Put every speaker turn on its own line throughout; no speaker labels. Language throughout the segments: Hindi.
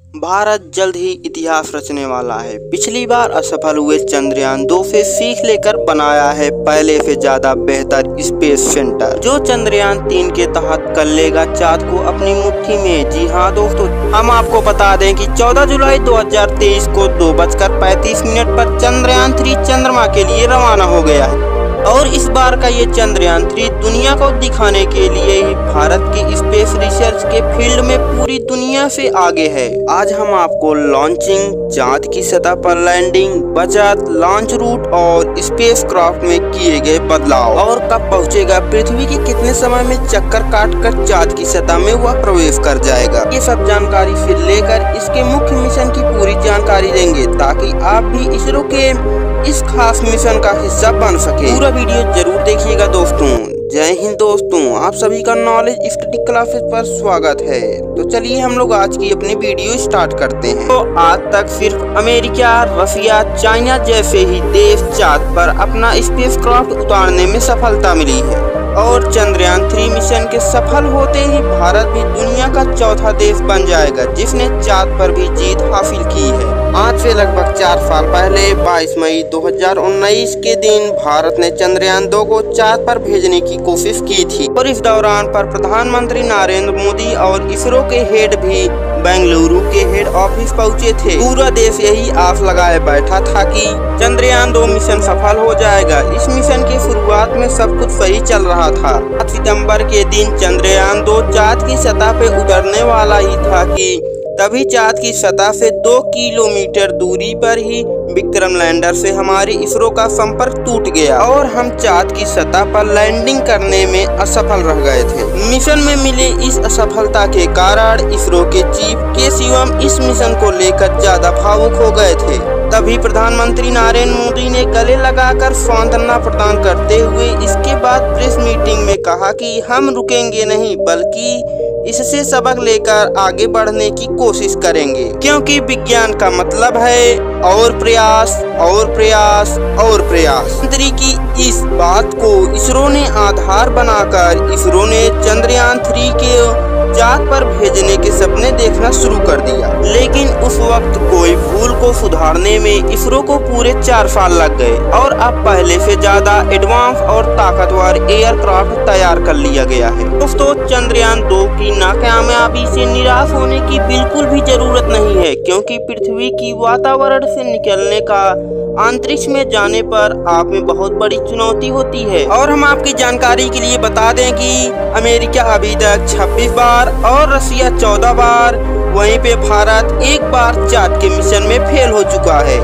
भारत जल्द ही इतिहास रचने वाला है। पिछली बार असफल हुए चंद्रयान 2 से सीख लेकर बनाया है पहले से ज्यादा बेहतर स्पेस सेंटर, जो चंद्रयान 3 के तहत कर लेगा चाँद को अपनी मुट्ठी में। जी हाँ दोस्तों, हम आपको बता दें कि 14 जुलाई 2023 को 2:35 पर चंद्रयान 3 चंद्रमा के लिए रवाना हो गया है और इस बार का ये चंद्रयान 3 दुनिया को दिखाने के लिए ही भारत की स्पेस रिसर्च के फील्ड में पूरी दुनिया से आगे है। आज हम आपको लॉन्चिंग, चांद की सतह पर लैंडिंग, बचत, लॉन्च रूट और स्पेस क्राफ्ट में किए गए बदलाव और कब पहुंचेगा पृथ्वी के कितने समय में चक्कर काटकर चांद की सतह में वह प्रवेश कर जाएगा, ये सब जानकारी से लेकर इसके मुख्य मिशन की पूरी जानकारी देंगे ताकि आप भी इसरो के इस खास मिशन का हिस्सा बन सके। पूरा वीडियो जरूर देखिएगा दोस्तों। जय हिंद दोस्तों, आप सभी का नॉलेज स्टडी क्लासेस पर स्वागत है। तो चलिए हम लोग आज की अपनी वीडियो स्टार्ट करते हैं। तो आज तक सिर्फ अमेरिका, रशिया, चाइना जैसे ही देश चांद पर अपना स्पेसक्राफ्ट उतारने में सफलता मिली है और चंद्रयान 3 मिशन के सफल होते ही भारत भी दुनिया का चौथा देश बन जाएगा जिसने चांद पर भी जीत हासिल की है। आज से लगभग 4 साल पहले 22 मई 2019 के दिन भारत ने चंद्रयान 2 को चांद पर भेजने की कोशिश की थी और इस दौरान पर प्रधानमंत्री नरेंद्र मोदी और इसरो के हेड भी बेंगलुरु के हेड ऑफिस पहुंचे थे। पूरा देश यही आस लगाए बैठा था कि चंद्रयान 2 मिशन सफल हो जाएगा। इस मिशन की शुरुआत में सब कुछ सही चल रहा था। 7 सितंबर के दिन चंद्रयान 2 चांद की सतह पे उतरने वाला ही था कि तभी चांद की सतह से 2 किलोमीटर दूरी पर ही विक्रम लैंडर से हमारी इसरो का संपर्क टूट गया और हम चांद की सतह पर लैंडिंग करने में असफल रह गए थे। मिशन में मिले इस असफलता के कारण इसरो के चीफ के शिवम इस मिशन को लेकर ज्यादा भावुक हो गए थे। तभी प्रधानमंत्री नरेंद्र मोदी ने गले लगाकर सांत्वना प्रदान करते हुए इसके बाद प्रेस मीटिंग में कहा कि हम रुकेंगे नहीं बल्कि इससे सबक लेकर आगे बढ़ने की कोशिश करेंगे, क्योंकि विज्ञान का मतलब है और प्रयास और प्रयास और प्रयास। मंत्री की इस बात को इसरो ने आधार बनाकर इसरो ने चंद्रयान 3 के चांद पर भेजने के सपने देखना शुरू कर दिया। लेकिन उस वक्त कोई भूल को सुधारने में इसरो को पूरे 4 साल लग गए और अब पहले से ज्यादा एडवांस और ताकतवर एयरक्राफ्ट तैयार कर लिया गया है। दोस्तों, चंद्रयान 2 की नाकामयाबी से निराश होने की बिल्कुल भी जरूरत नहीं है, क्योंकि पृथ्वी की वातावरण से निकलने का अंतरिक्ष में जाने पर आप में बहुत बड़ी चुनौती होती है। और हम आपकी जानकारी के लिए बता दें कि अमेरिका अभी तक 26 बार और रशिया 14 बार, वहीं पे भारत 1 बार चांद के मिशन में फेल हो चुका है।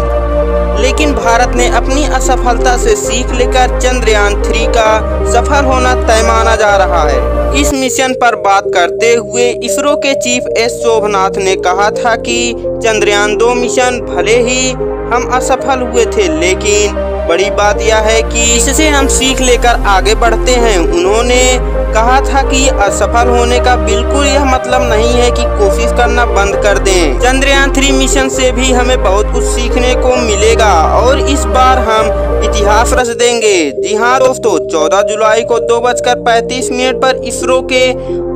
लेकिन भारत ने अपनी असफलता से सीख लेकर चंद्रयान 3 का सफल होना तय माना जा रहा है। इस मिशन पर बात करते हुए इसरो के चीफ एस शोभनाथ ने कहा था कि चंद्रयान 2 मिशन भले ही हम असफल हुए थे, लेकिन बड़ी बात यह है कि इससे हम सीख लेकर आगे बढ़ते हैं। उन्होंने कहा था कि असफल होने का बिल्कुल यह मतलब नहीं है कि कोशिश करना बंद कर दें। चंद्रयान 3 मिशन से भी हमें बहुत कुछ सीखने को मिलेगा और इस बार हम इतिहास रच देंगे। जी हाँ दोस्तों, 14 जुलाई को 2:35 पर इसरो के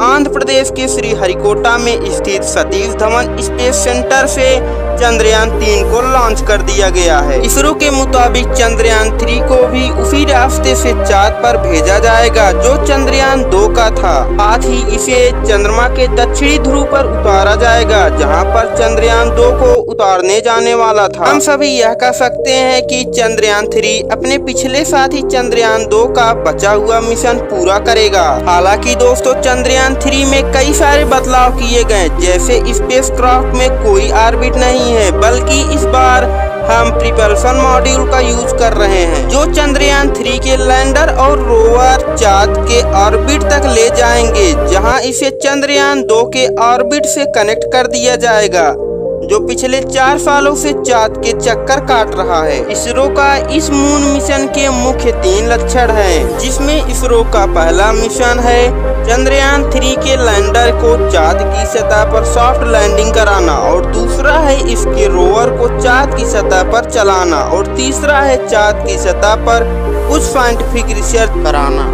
आंध्र प्रदेश के श्रीहरिकोटा में स्थित सतीश धवन स्पेस सेंटर से चंद्रयान 3 को लॉन्च कर दिया गया है। इसरो के मुताबिक चंद्रयान 3 को भी उसी रास्ते से चांद पर भेजा जाएगा जो चंद्रयान 2 का था। साथ ही इसे चंद्रमा के दक्षिणी ध्रुव पर उतारा जाएगा जहां पर चंद्रयान 2 को उतारने जाने वाला था। हम सभी यह कह सकते हैं कि चंद्रयान 3 अपने पिछले साथी चंद्रयान 2 का बचा हुआ मिशन पूरा करेगा। हालांकि दोस्तों, चंद्रयान 3 में कई सारे बदलाव किए गए, जैसे स्पेसक्राफ्ट में कोई ऑर्बिट नहीं है बल्कि इस बार हम प्रिपल्शन मॉड्यूल का यूज कर रहे हैं जो चंद्रयान 3 के लैंडर और रोवर चांद के ऑर्बिट तक ले जाएंगे, जहां इसे चंद्रयान 2 के ऑर्बिट से कनेक्ट कर दिया जाएगा जो पिछले 4 सालों से चांद के चक्कर काट रहा है। इसरो का इस मून मिशन के मुख्य 3 लक्षण हैं, जिसमें इसरो का पहला मिशन है चंद्रयान 3 के लैंडर को चांद की सतह पर सॉफ्ट लैंडिंग कराना और दूसरा है इसके रोवर को चांद की सतह पर चलाना और तीसरा है चांद की सतह पर कुछ साइंटिफिक रिसर्च कराना।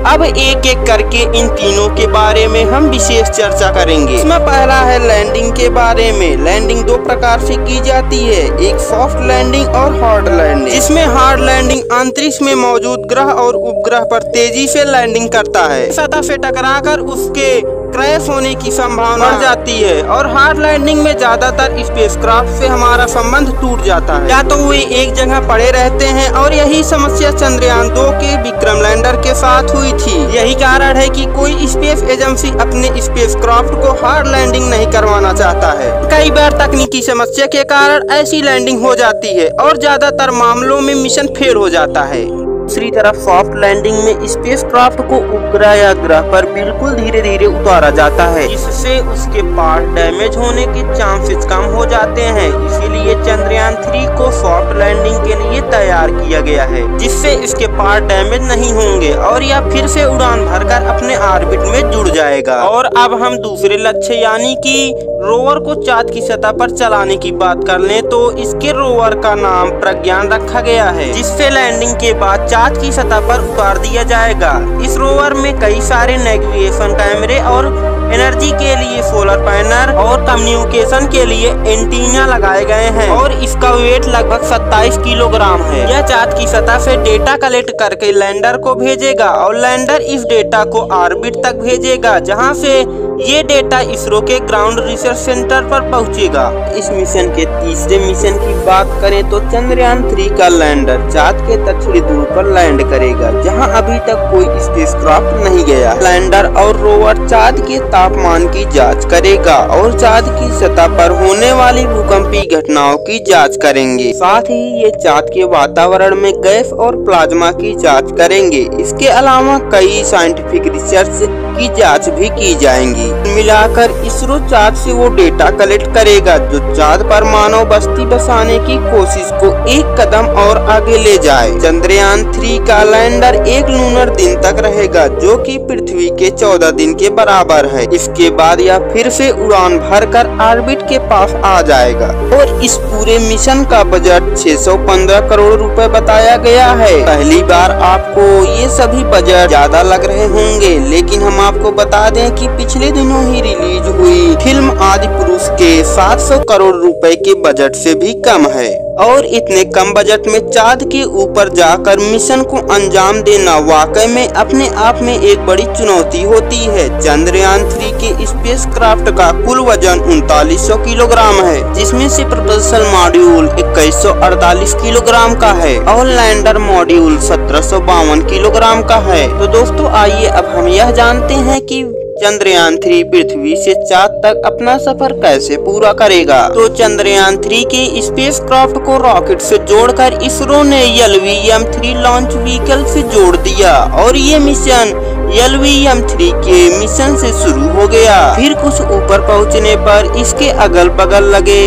अब एक एक करके इन तीनों के बारे में हम विशेष चर्चा करेंगे। इसमें पहला है लैंडिंग के बारे में। लैंडिंग दो प्रकार से की जाती है, एक सॉफ्ट लैंडिंग और हार्ड लैंडिंग। जिसमें हार्ड लैंडिंग अंतरिक्ष में मौजूद ग्रह और उपग्रह पर तेजी से लैंडिंग करता है, सतह से टकराकर उसके क्रैश होने की संभावना बढ़ जाती है। और हार्ड लैंडिंग में ज्यादातर स्पेसक्राफ्ट से हमारा संबंध टूट जाता है, या तो वे एक जगह पड़े रहते हैं। और यही समस्या चंद्रयान 2 के विक्रम लैंडर के साथ हुई थी। यही कारण है कि कोई स्पेस एजेंसी अपने स्पेसक्राफ्ट को हार्ड लैंडिंग नहीं करवाना चाहता है। कई बार तकनीकी समस्या के कारण ऐसी लैंडिंग हो जाती है और ज्यादातर मामलों में मिशन फेल हो जाता है। दूसरी तरफ सॉफ्ट लैंडिंग में स्पेसक्राफ्ट को उपग्रह या ग्रह पर बिल्कुल धीरे धीरे उतारा जाता है, जिससे उसके पार्ट डैमेज होने के चांसेस कम हो जाते हैं। इसीलिए चंद्रयान 3 को सॉफ्ट लैंडिंग के लिए तैयार किया गया है, जिससे इसके पार्ट डैमेज नहीं होंगे और यह फिर से उड़ान भरकर अपने ऑर्बिट में जुड़ जाएगा। और अब हम दूसरे लक्ष्य यानी कि रोवर को चाँद की सतह पर चलाने की बात कर लें तो इसके रोवर का नाम प्रज्ञान रखा गया है, जिससे लैंडिंग के बाद चाँद की सतह पर उतार दिया जाएगा। इस रोवर में कई सारे नेविगेशन कैमरे और एनर्जी के लिए सोलर पैनल और कम्युनिकेशन के लिए एंटीना लगाए गए हैं और इसका वेट लगभग 27 किलोग्राम है। यह चाँद की सतह से डेटा कलेक्ट करके लैंडर को भेजेगा और लैंडर इस डेटा को ऑर्बिट तक भेजेगा, जहां से ये डेटा इसरो के ग्राउंड रिसर्च सेंटर पर पहुंचेगा। इस मिशन के तीसरे मिशन की बात करें तो चंद्रयान 3 का लैंडर चाँद के दक्षिणी ध्रुव पर लैंड करेगा, जहां अभी तक कोई स्पेसक्राफ्ट नहीं गया। लैंडर और रोवर चाँद के तापमान की जांच करेगा और चाँद की सतह पर होने वाली भूकंपीय घटनाओं की जांच करेंगे। साथ ही ये चाँद के वातावरण में गैस और प्लाज्मा की जांच करेंगे। इसके अलावा कई साइंटिफिक रिसर्च की जांच भी की जाएंगी। मिलाकर इसरो चाँद से वो डेटा कलेक्ट करेगा जो चाँद पर मानव बस्ती बसाने की कोशिश को एक कदम और आगे ले जाए। चंद्रयान 3 का लैंडर एक लूनर दिन तक रहेगा, जो कि पृथ्वी के 14 दिन के बराबर है। इसके बाद यह फिर से उड़ान भरकर ऑर्बिट के पास आ जाएगा। और इस पूरे मिशन का बजट 615 करोड़ रुपए बताया गया है। पहली बार आपको ये सभी बजट ज्यादा लग रहे होंगे, लेकिन हम आपको बता दें कि पिछले दिनों ही रिलीज हुई फिल्म आदिपुरुष के 700 करोड़ रुपए के बजट से भी कम है। और इतने कम बजट में चाँद के ऊपर जाकर मिशन को अंजाम देना वाकई में अपने आप में एक बड़ी चुनौती होती है। चंद्रयान 3 के स्पेसक्राफ्ट का कुल वजन 3900 किलोग्राम है, जिसमें से प्रपल्सन मॉड्यूल 2148 किलोग्राम का है और लैंडर मॉड्यूल 1752 किलोग्राम का है। तो दोस्तों आइए अब हम यह जानते हैं कि चंद्रयान 3 पृथ्वी से चाँद तक अपना सफर कैसे पूरा करेगा। तो चंद्रयान 3 के स्पेसक्राफ्ट को रॉकेट से जोड़कर इसरो ने LVM-3 लॉन्च व्हीकल से जोड़ दिया और ये मिशन LVM-3 के मिशन से शुरू हो गया। फिर कुछ ऊपर पहुंचने पर इसके अगल बगल लगे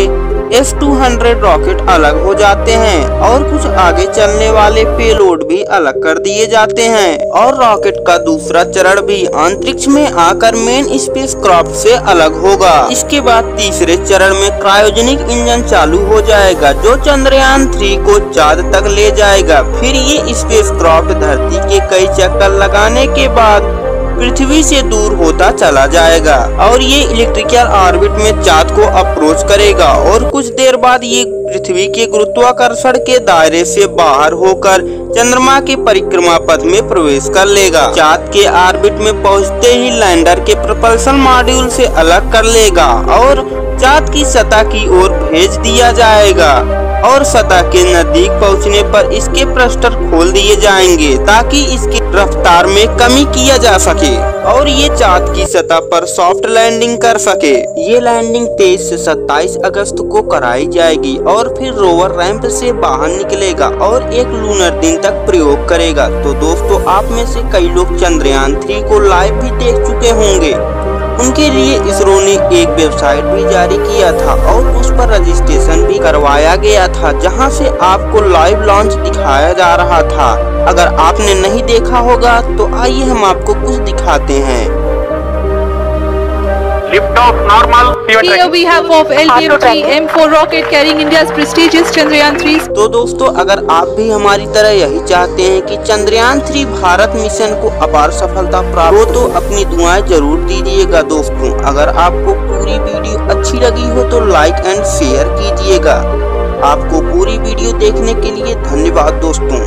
S-200 रॉकेट अलग हो जाते हैं और कुछ आगे चलने वाले पेलोड भी अलग कर दिए जाते हैं और रॉकेट का दूसरा चरण भी अंतरिक्ष में आकर मेन स्पेसक्राफ्ट से अलग होगा। इसके बाद तीसरे चरण में क्रायोजेनिक इंजन चालू हो जाएगा जो चंद्रयान 3 को चाँद तक ले जाएगा। फिर ये स्पेसक्राफ्ट धरती के कई चक्कर लगाने के बाद पृथ्वी से दूर होता चला जाएगा और ये इलेक्ट्रिकल ऑर्बिट में चाँद को अप्रोच करेगा और कुछ देर बाद ये पृथ्वी के गुरुत्वाकर्षण के दायरे से बाहर होकर चंद्रमा के परिक्रमा पथ में प्रवेश कर लेगा। चाँद के ऑर्बिट में पहुंचते ही लैंडर के प्रपल्सन मॉड्यूल से अलग कर लेगा और चाँद की सतह की ओर भेज दिया जाएगा और सतह के नजदीक पहुंचने पर इसके प्रस्टर खोल दिए जाएंगे ताकि इसकी रफ्तार में कमी किया जा सके और ये चाँद की सतह पर सॉफ्ट लैंडिंग कर सके। ये लैंडिंग 23 से 27 अगस्त को कराई जाएगी और फिर रोवर रैंप से बाहर निकलेगा और एक लूनर दिन तक प्रयोग करेगा। तो दोस्तों आप में से कई लोग चंद्रयान 3 को लाइव भी देख चुके होंगे। उनके लिए इसरो ने एक वेबसाइट भी जारी किया था और उस पर रजिस्ट्रेशन भी करवाया गया था, जहां से आपको लाइव लॉन्च दिखाया जा रहा था। अगर आपने नहीं देखा होगा तो आइए हम आपको कुछ दिखाते हैं।
lift off normal.
Here we have of LBM-3 M4 rocket carrying India's prestigious Chandrayaan-3.
तो दोस्तों, अगर आप भी हमारी तरह यही चाहते हैं कि Chandrayaan-3 भारत मिशन को अपार सफलता प्राप्त हो तो अपनी दुआएं जरूर दीजिएगा दोस्तों। अगर आपको पूरी वीडियो अच्छी लगी हो तो लाइक एंड शेयर कीजिएगा। आपको पूरी वीडियो देखने के लिए धन्यवाद दोस्तों।